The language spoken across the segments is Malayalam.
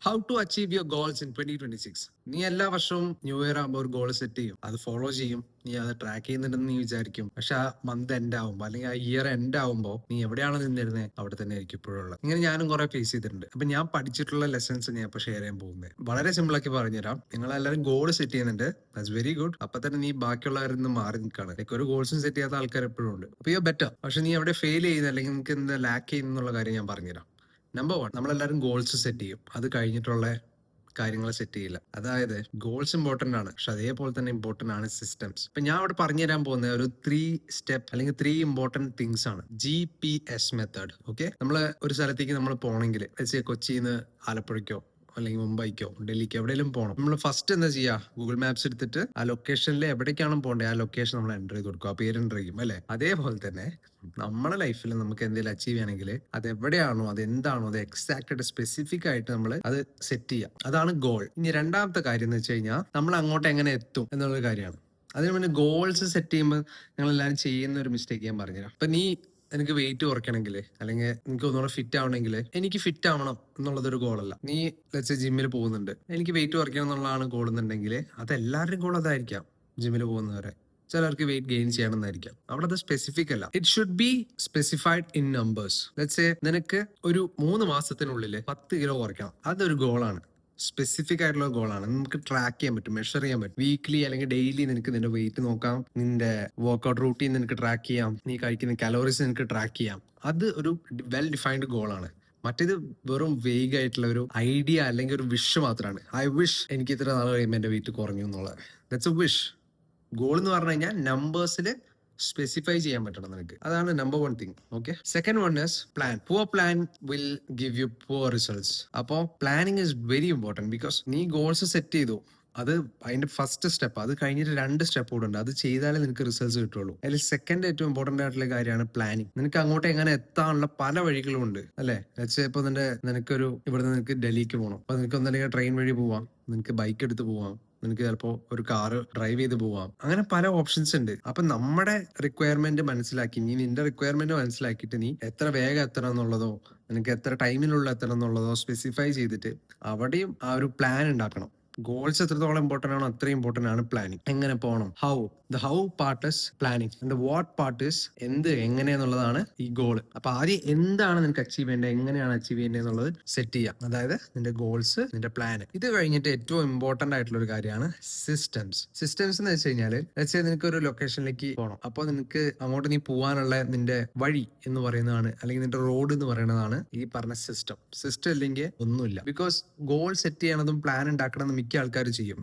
How to achieve your goals in 2026. നീ എല്ലാ വർഷവും ന്യൂ ഇയർ ആകുമ്പോൾ ഒരു ഗോൾ സെറ്റ് ചെയ്യും, അത് ഫോളോ ചെയ്യും, നീ അത് ട്രാക്ക് ചെയ്യുന്നുണ്ടെന്ന് നീ വിചാരിക്കും. പക്ഷെ ആ മന്ത് എൻഡ് ആകുമ്പോൾ അല്ലെങ്കിൽ ആ ഇയർ എൻഡ് ആകുമ്പോൾ നീ എവിടെയാണ് നിന്നിരുന്നത് അവിടെ തന്നെ ആയിരിക്കും ഇപ്പോഴുള്ളത്. ഇങ്ങനെ ഞാനും കുറെ ഫേസ് ചെയ്തിട്ടുണ്ട്. അപ്പൊ ഞാൻ പഠിച്ചിട്ടുള്ള ലെസൺസ് ഞാൻ ഇപ്പൊ ഷെയർ ചെയ്യാൻ പോകുന്നത് വളരെ സിമ്പിൾ ആക്കി പറഞ്ഞുതരാം. നിങ്ങൾ എല്ലാവരും ഗോൾ സെറ്റ് ചെയ്യുന്നുണ്ട്, ദാറ്റ്സ് വെരി ഗുഡ്. അപ്പൊ തന്നെ നീ ബാക്കിയുള്ളവരിൽ നിന്ന് മാറി നിൽക്കാണ്. ലൈക്ക് ഒരു ഗോൾസും സെറ്റ് ചെയ്യാത്ത ആൾക്കാർ എപ്പോഴും ഉണ്ട്. അപ്പൊ യു ബെറ്റർ. പക്ഷെ നീ എവിടെ ഫെയിൽ ചെയ്യുന്ന അല്ലെങ്കിൽ നിങ്ങൾക്ക് എന്താ ലാക്ക് ചെയ്യുന്നുള്ള കാര്യം ഞാൻ പറഞ്ഞുതരാം. നമ്പർ 1, നമ്മളെല്ലാവരും ഗോൾസ് സെറ്റ് ചെയ്യും, അത് കഴിഞ്ഞിട്ടുള്ള കാര്യങ്ങൾ സെറ്റ് ചെയ്യില്ല. അതായത് ഗോൾസ് ഇമ്പോർട്ടന്റ് ആണ്, പക്ഷെ അതേപോലെ തന്നെ ഇമ്പോർട്ടന്റ് ആണ് സിസ്റ്റംസ്. ഇപ്പൊ ഞാൻ അവിടെ പറഞ്ഞു തരാൻ പോകുന്ന ഒരു 3 സ്റ്റെപ്പ് അല്ലെങ്കിൽ 3 ഇമ്പോർട്ടന്റ് തിങ്സ് ആണ്. GPS method. ഓക്കെ, നമ്മള് ഒരു സ്ഥലത്തേക്ക് നമ്മൾ പോകണമെങ്കിൽ കൊച്ചിന്ന് ആലപ്പുഴയ്ക്കോ അല്ലെങ്കിൽ മുംബൈക്കോ ഡൽഹിക്കോ എവിടെയെങ്കിലും പോകണം. നമ്മൾ ഫസ്റ്റ് എന്താ ചെയ്യുക, ഗൂഗിൾ മാപ്സ് എടുത്തിട്ട് ആ ലൊക്കേഷനിൽ എവിടേക്കാണ് പോകേണ്ടത് ആ ലൊക്കേഷൻ നമ്മൾ എൻ്റർ ചെയ്ത് കൊടുക്കുക, ആ പേര് എൻ്റർ ചെയ്യും അല്ലെ. അതേപോലെ തന്നെ നമ്മുടെ ലൈഫിൽ നമുക്ക് എന്തെങ്കിലും അച്ചീവ് ചെയ്യണമെങ്കിൽ അത് എവിടെയാണോ, അത് എന്താണോ, അത് എക്സാക്ട് ആയിട്ട് സ്പെസിഫിക് ആയിട്ട് നമ്മൾ അത് സെറ്റ് ചെയ്യുക. അതാണ് ഗോൾ. ഇനി രണ്ടാമത്തെ കാര്യം എന്ന് വെച്ച് കഴിഞ്ഞാൽ നമ്മൾ അങ്ങോട്ട് എങ്ങനെ എത്തും എന്നുള്ളൊരു കാര്യമാണ്. അതിന് മുന്നേ ഗോൾസ് സെറ്റ് ചെയ്യുമ്പോൾ ഞങ്ങൾ എല്ലാവരും ചെയ്യുന്ന ഒരു മിസ്റ്റേക്ക് ഞാൻ പറഞ്ഞുതരാം. അപ്പൊ നീ എനിക്ക് വെയിറ്റ് കുറയ്ക്കണമെങ്കിൽ അല്ലെങ്കിൽ എനിക്ക് ഒന്നുകൂടെ ഫിറ്റ് ആവണമെങ്കിൽ എനിക്ക് ഫിറ്റ് ആവണം എന്നുള്ളതൊരു ഗോളല്ല. നീ ജിമ്മിൽ പോകുന്നുണ്ട്, എനിക്ക് വെയിറ്റ് കുറയ്ക്കണം എന്നുള്ളതാണ് ഗോൾ എന്നുണ്ടെങ്കിൽ അത് എല്ലാവരുടെയും ഗോൾ അതായിരിക്കാം. ജിമ്മിൽ പോകുന്നവരെ ചിലർക്ക് വെയിറ്റ് ഗെയിൻ ചെയ്യണം എന്നായിരിക്കാം. അവിടെ അത് സ്പെസിഫിക് അല്ല. It should be specified in numbers. നിനക്ക് ഒരു 3 മാസത്തിനുള്ളിൽ 10 കിലോ കുറയ്ക്കണം, അതൊരു ഗോളാണ്. സ്പെസിഫിക് ആയിട്ടുള്ള ഗോളാണ്. നമുക്ക് ട്രാക്ക് ചെയ്യാൻ പറ്റും, മെഷർ ചെയ്യാൻ പറ്റും. വീക്ക്ലി അല്ലെങ്കിൽ ഡെയിലി നിനക്ക് നിന്റെ വെയിറ്റ് നോക്കാം, നിന്റെ വർക്ക്ഔട്ട് റൂട്ടീൻ നിനക്ക് ട്രാക്ക് ചെയ്യാം, നീ കഴിക്കുന്ന കലോറീസ് നിനക്ക് ട്രാക്ക് ചെയ്യാം. അത് ഒരു വെൽ ഡിഫൈൻഡ് ഗോളാണ്. മറ്റേത് വെറും വേഗ് ആയിട്ടുള്ള ഒരു ഐഡിയ അല്ലെങ്കിൽ ഒരു വിഷ് മാത്രമാണ്. ഐ വിഷ് എനിക്ക് ഇത്ര നാൾ കഴിയുമ്പോൾ എന്റെ വെയിറ്റ് കുറഞ്ഞു എന്നുള്ളത്. That's A wish. ഗോൾ എന്ന് പറഞ്ഞു കഴിഞ്ഞാൽ നമ്പേഴ്സിൽ സ്പെസിഫൈ ചെയ്യാൻ പറ്റണം നിനക്ക്. അതാണ് number 1 thing. Okay, second one is plan. Poor plan will give you poor results. അപ്പോൾ planning is very important. Because നീ ഗോൾസ് സെറ്റ് ചെയ്തു, അത് അതിന്റെ ഫസ്റ്റ് സ്റ്റെപ്പ്. അത് കഴിഞ്ഞിട്ട് 2 സ്റ്റെപ്പ് കൂടെ ഉണ്ട്, അത് ചെയ്താലേ നിനക്ക് റിസൾട്ട്സ് കിട്ടുള്ളൂ. അതിൽ സെക്കൻഡ് ഏറ്റവും ഇമ്പോർട്ടന്റ് ആയിട്ടുള്ള കാര്യമാണ് പ്ലാനിങ്. നിനക്ക് അങ്ങോട്ട് എങ്ങനെ എത്താനുള്ള പല വഴികളും ഉണ്ട് അല്ലെ. ഇപ്പൊ നിനക്കൊരു ഇവിടുന്ന് നിനക്ക് ഡൽഹിക്ക് പോകണം, അപ്പൊ നിനക്ക് ഒന്നല്ലെങ്കിൽ ട്രെയിൻ വഴി പോവാം, നിനക്ക് ബൈക്ക് എടുത്ത് പോവാം, നിനക്ക് ചിലപ്പോ ഒരു കാറ് ഡ്രൈവ് ചെയ്ത് പോവാം. അങ്ങനെ പല ഓപ്ഷൻസ് ഉണ്ട്. അപ്പൊ നമ്മുടെ റിക്വയർമെന്റ് മനസ്സിലാക്കി, നീ നിന്റെ റിക്വയർമെന്റ് മനസ്സിലാക്കിയിട്ട് നീ എത്ര വേഗം എത്തണം എന്നുള്ളതോ നിനക്ക് എത്ര ടൈമിനുള്ള എത്തണം എന്നുള്ളതോ സ്പെസിഫൈ ചെയ്തിട്ട് അവിടെയും ആ ഒരു പ്ലാൻ ഉണ്ടാക്കണം. ഗോൾസ് എത്രത്തോളം ഇമ്പോർട്ടൻ്റ് ആണോ അത്രയും ഇമ്പോർട്ടൻ്റ് ആണ് പ്ലാനിങ്. എങ്ങനെ പോകണം, the how part is planning and the what part is എങ്ങനെയെന്നുള്ളതാണ് ഈ ഗോൾ. അപ്പൊ ആദ്യം എന്താണ് നിനക്ക് അച്ചീവ് ചെയ്യേണ്ടത്, എങ്ങനെയാണ് അച്ചീവ് ചെയ്യേണ്ടത് എന്നുള്ളത് സെറ്റ് ചെയ്യാം. അതായത് നിന്റെ ഗോൾസ്, നിന്റെ പ്ലാൻ. ഇത് കഴിഞ്ഞിട്ട് ഏറ്റവും ഇമ്പോർട്ടന്റ് ആയിട്ടുള്ള ഒരു കാര്യമാണ് സിസ്റ്റംസ്. സിസ്റ്റംസ് എന്ന് വെച്ച് കഴിഞ്ഞാൽ നിനക്ക് ഒരു ലൊക്കേഷനിലേക്ക് പോകണം. അപ്പോൾ നിനക്ക് അങ്ങോട്ട് നീ പോകാനുള്ള നിന്റെ വഴി എന്ന് പറയുന്നതാണ്, അല്ലെങ്കിൽ നിന്റെ റോഡ് എന്ന് പറയുന്നതാണ് ഈ പറഞ്ഞ സിസ്റ്റം. സിസ്റ്റം ഇല്ലെങ്കിൽ ഒന്നുമില്ല. ബിക്കോസ് ഗോൾ സെറ്റ് ചെയ്യണതും പ്ലാൻ ഉണ്ടാക്കണതും മിക്ക ആൾക്കാരും ചെയ്യും.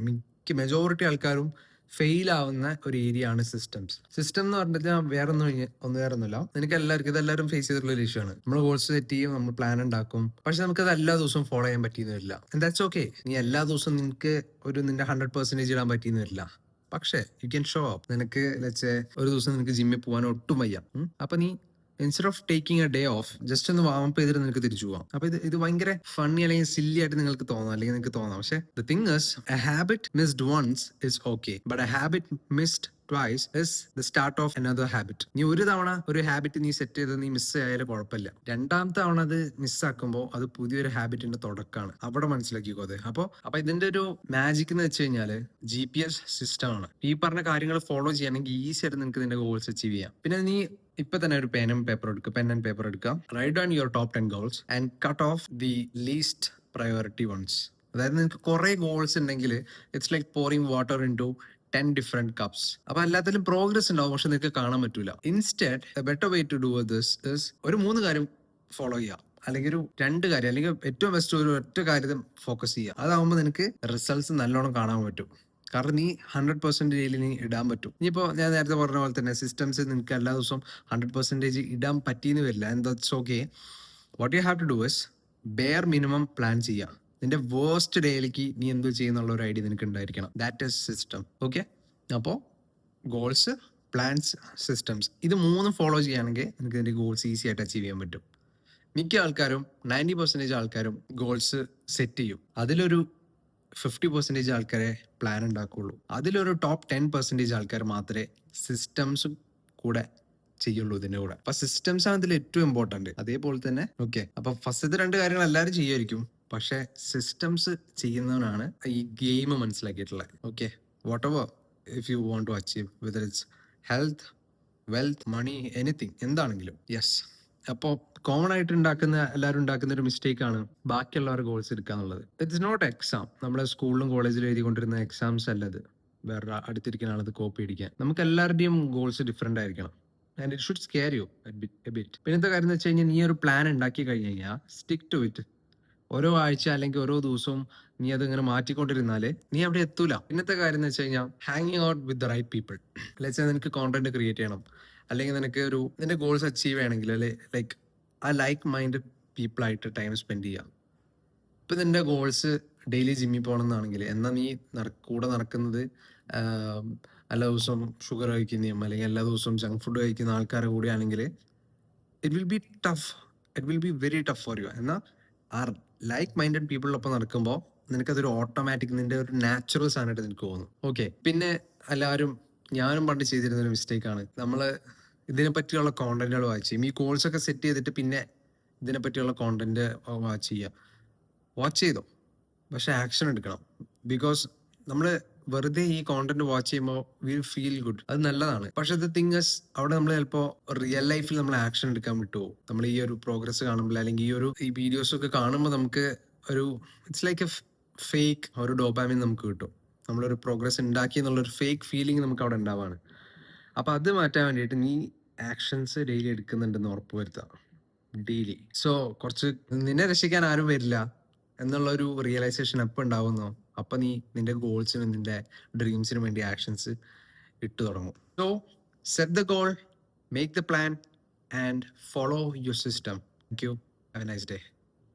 മെജോറിറ്റി ആൾക്കാരും ഫെയിൽ ആവുന്ന ഒരു ഏരിയ ആണ് സിസ്റ്റംസ്. സിസ്റ്റം എന്ന് പറഞ്ഞാൽ വേറെ ഒന്നുമില്ല. നിനക്ക് ഇതെല്ലാവരും ഫേസ് ചെയ്തിട്ടുള്ള ഒരു ഇഷ്യൂ ആണ്. നമ്മൾ ഗോൾസ് സെറ്റ് ചെയ്യും, നമ്മൾ പ്ലാൻ ഉണ്ടാക്കും, പക്ഷെ നമുക്കത് എല്ലാ ദിവസവും ഫോളോ ചെയ്യാൻ പറ്റിയെന്ന് വരില്ല. That's okay. നീ എല്ലാ ദിവസവും നിന്റെ 100% ഇടാൻ പറ്റിയെന്ന് വരില്ല. പക്ഷെ യു ക്യാൻ ഷോ അപ്പ്. നിനക്ക് ഒരു ദിവസം നിനക്ക് ജിമ്മിൽ പോകാൻ ഒട്ടും വയ്യ. അപ്പൊ നീ instead of taking A day of just ഒന്ന് വാമപ്പ് ചെയ്തിട്ട് നിനക്ക് തിരിച്ചു പോകാം. അപ്പൊ ഇത് ഭയങ്കര ഫണ്ണി അല്ലെങ്കിൽ സില്ലി ആയിട്ട് നിങ്ങൾക്ക് തോന്നാം, അല്ലെങ്കിൽ നിങ്ങൾക്ക് തോന്നാം. പക്ഷെ the thing is, a habit missed once is okay, but a habit missed twice is the start of another habit. നീ ഒരു തവണ ഒരു ഹാബിറ്റ് നീ സെറ്റ് ചെയ്ത് നീ മിസ് ആയാലും കുഴപ്പമില്ല. രണ്ടാമത്തെ തവണ അത് മിസ്സാക്കുമ്പോൾ അത് പുതിയൊരു ഹാബിറ്റിന്റെ തുടക്കമാണ്. അവിടെ മനസ്സിലാക്കിക്കോ അത്. അപ്പൊ ഇതിന്റെ ഒരു മാജിക് എന്ന് വെച്ച് കഴിഞ്ഞാല് GPS സിസ്റ്റം ആണ്. ഈ പറഞ്ഞ കാര്യങ്ങൾ ഫോളോ ചെയ്യണമെങ്കിൽ ഈസി ആയിട്ട് നിനക്ക് നിന്റെ ഗോൾസ് അച്ചീവ് ചെയ്യാം. പിന്നെ നീ ഇപ്പൊ തന്നെ ഒരു പെൻ ആൻഡ് പേപ്പർ എടുക്കുക, write down your top 10 goals and cut off the least priority ones. അതായത് നിനക്ക് കുറെ ഗോൾസ് ഉണ്ടെങ്കിൽ it's like pouring water into 10 different cups. അപ്പൊ എല്ലാത്തിലും പ്രോഗ്രസ് ഉണ്ടാവും, പക്ഷെ നിനക്ക് കാണാൻ പറ്റൂല. Instead a better way to do this is ഒരു 3 കാര്യം ഫോളോ ചെയ്യുക, അല്ലെങ്കിൽ ഒരു 2 കാര്യം, അല്ലെങ്കിൽ ഏറ്റവും ബെസ്റ്റ് ഒരു ഒറ്റ കാര്യത്തിൽ ഫോക്കസ് ചെയ്യുക. അതാവുമ്പോൾ നിനക്ക് റിസൾട്ട്സ് നല്ലോണം കാണാൻ പറ്റും. കാരണം നീ 100% നീ ഇടാൻ പറ്റും. ഇനിയിപ്പോൾ ഞാൻ നേരത്തെ പറഞ്ഞ പോലെ തന്നെ സിസ്റ്റംസ് നിനക്ക് എല്ലാ ദിവസവും 100% ഇടാൻ പറ്റിയെന്ന് വരില്ല. And that's okay. What you have to do is bare minimum plan ചെയ്യുക. നിന്റെ വേസ്റ്റ് ഡേയിലേക്ക് നീ എന്ത് ചെയ്യുന്നുള്ള ഒരു ഐഡിയ നിനക്ക് ഉണ്ടായിരിക്കണം. That is system. ഓക്കെ, അപ്പോൾ ഗോൾസ്, പ്ലാൻസ്, സിസ്റ്റംസ്, ഇത് 3 ഫോളോ ചെയ്യുകയാണെങ്കിൽ നിനക്ക് നിന്റെ ഗോൾസ് ഈസി ആയിട്ട് അച്ചീവ് ചെയ്യാൻ പറ്റും. മിക്ക ആൾക്കാരും 90% ആൾക്കാരും ഗോൾസ് സെറ്റ് ചെയ്യും, അതിലൊരു 50% ആൾക്കാരെ പ്ലാൻ ഉണ്ടാക്കുള്ളൂ. അതിലൊരു ടോപ്പ് 10% ആൾക്കാർ മാത്രമേ സിസ്റ്റംസും കൂടെ ചെയ്യുള്ളൂ ഇതിന്റെ കൂടെ. അപ്പൊ സിസ്റ്റംസ് ആണ് ഇതിൽ ഏറ്റവും ഇമ്പോർട്ടന്റ്. അതേപോലെ തന്നെ ഓക്കെ, അപ്പൊ ഫസ്റ്റത്തെ 2 കാര്യങ്ങൾ എല്ലാവരും ചെയ്യുമായിരിക്കും, പക്ഷെ സിസ്റ്റംസ് ചെയ്യുന്നവനാണ് ഈ ഗെയിം മനസ്സിലാക്കിയിട്ടുള്ളത്. Okay, whatever if you want to achieve, whether it's health, wealth, money, anything, എന്താണെങ്കിലും. യെസ്. അപ്പോൾ കോമൺ ആയിട്ട് എല്ലാവരും ഉണ്ടാക്കുന്ന ഒരു മിസ്റ്റേക്ക് ആണ് ബാക്കിയുള്ളവരുടെ ഗോൾസ് എടുക്കുക എന്നുള്ളത്. It's not exam. നമ്മുടെ സ്കൂളിലും കോളേജിലും എഴുതിക്കൊണ്ടിരുന്ന എക്സാംസ് അല്ലത് വേറെ അടുത്തിരിക്കുന്ന ആളത് കോപ്പി അടിക്കാൻ. നമുക്ക് എല്ലാവരുടെയും ഗോൾസ് ഡിഫറെന്റ് ആയിരിക്കണം. And it should scare you bit. പിന്നത്തെ കാര്യം എന്ന് വെച്ച് കഴിഞ്ഞാൽ, നീ ഒരു പ്ലാൻ ഉണ്ടാക്കി കഴിഞ്ഞ് കഴിഞ്ഞാൽ സ്റ്റിക്ക് ടു ഇറ്റ്. ഓരോ ആഴ്ച അല്ലെങ്കിൽ ഓരോ ദിവസവും നീ അതിങ്ങനെ മാറ്റിക്കൊണ്ടിരുന്നാല് നീ അവിടെ എത്തൂല. പിന്നത്തെ കാര്യം എന്ന് വെച്ച് കഴിഞ്ഞാൽ, ഹാങ്ങിങ് out with the right people. Let's നിനക്ക് കോണ്ടന്റ് ക്രിയേറ്റ് ചെയ്യണം, അല്ലെങ്കിൽ നിനക്ക് നിന്റെ ഗോൾസ് അച്ചീവ് ചെയ്യണമെങ്കിൽ, ലൈക്ക് ആ ലൈക്ക് മൈൻഡ് പീപ്പിളായിട്ട് ടൈം സ്പെൻഡ് ചെയ്യാം. ഇപ്പം നിന്റെ ഗോൾസ് ഡെയിലി ജിമ്മിൽ പോകണം എന്നാണെങ്കിൽ, എന്നാൽ നീ കൂടെ നടക്കുന്നത് എല്ലാ ദിവസവും ഷുഗർ കഴിക്കുന്നതും അല്ലെങ്കിൽ എല്ലാ ദിവസവും ജങ്ക് ഫുഡ് കഴിക്കുന്ന ആൾക്കാരെ കൂടിയാണെങ്കിൽ it will be tough. It will be very tough for you. എന്നാൽ ആ ലൈക്ക് മൈൻഡഡ് പീപ്പിളിനൊപ്പം നടക്കുമ്പോൾ നിനക്കതൊരു ഓട്ടോമാറ്റിക്, നിന്റെ ഒരു നാച്ചുറൽ സാധനമായിട്ട് നിനക്ക് തോന്നും. ഓക്കെ. പിന്നെ ഞാനും പണ്ട് ചെയ്തിരുന്ന ഒരു മിസ്റ്റേക്കാണ്, നമ്മൾ ഇതിനെ പറ്റിയുള്ള കോണ്ടന്റുകൾ വാച്ച് ചെയ്യും. ഈ കോഴ്സൊക്കെ സെറ്റ് ചെയ്തിട്ട് പിന്നെ ഇതിനെ പറ്റിയുള്ള കോണ്ടന്റ് വാച്ച് ചെയ്തോ, പക്ഷെ ആക്ഷൻ എടുക്കണം. ബിക്കോസ് നമ്മൾ വെറുതെ ഈ കോണ്ടന്റ് വാച്ച് ചെയ്യുമ്പോൾ വിൽ ഫീൽ ഗുഡ്, അത് നല്ലതാണ്. പക്ഷെ ദ തിങ് ഇസ്, അവിടെ നമ്മൾ ചിലപ്പോൾ റിയൽ ലൈഫിൽ നമ്മൾ ആക്ഷൻ എടുക്കാൻ വിട്ടുപോകും. നമ്മൾ ഈ ഒരു പ്രോഗ്രസ് കാണുമ്പോൾ അല്ലെങ്കിൽ ഈ വീഡിയോസ് ഒക്കെ കാണുമ്പോൾ നമുക്ക് ഇറ്റ്സ് ലൈക്ക് എ ഫേക്ക് ഒരു ഡോപാമിൻ നമുക്ക് കിട്ടും. നമ്മളൊരു പ്രോഗ്രസ് ഉണ്ടാക്കി എന്നുള്ളൊരു ഫേക്ക് ഫീലിംഗ് നമുക്ക് അവിടെ ഉണ്ടാവാണ്. അപ്പൊ അത് മാറ്റാൻ വേണ്ടിയിട്ട് നീ ആക്ഷൻസ് ഡെയിലി എടുക്കുന്നുണ്ടെന്ന് ഉറപ്പുവരുത്താം, ഡെയിലി. സോ കുറച്ച് നിന്നെ രക്ഷിക്കാൻ ആരും വരില്ല എന്നുള്ളൊരു റിയലൈസേഷൻ എപ്പോൾ ഉണ്ടാവുന്നോ, അപ്പൊ നീ നിന്റെ ഗോൾസിനും നിന്റെ ഡ്രീംസിനും വേണ്ടി ആക്ഷൻസ് ഇട്ടു തുടങ്ങും. So set the goal, make the plan and follow your system. Thank you. Have A nice day.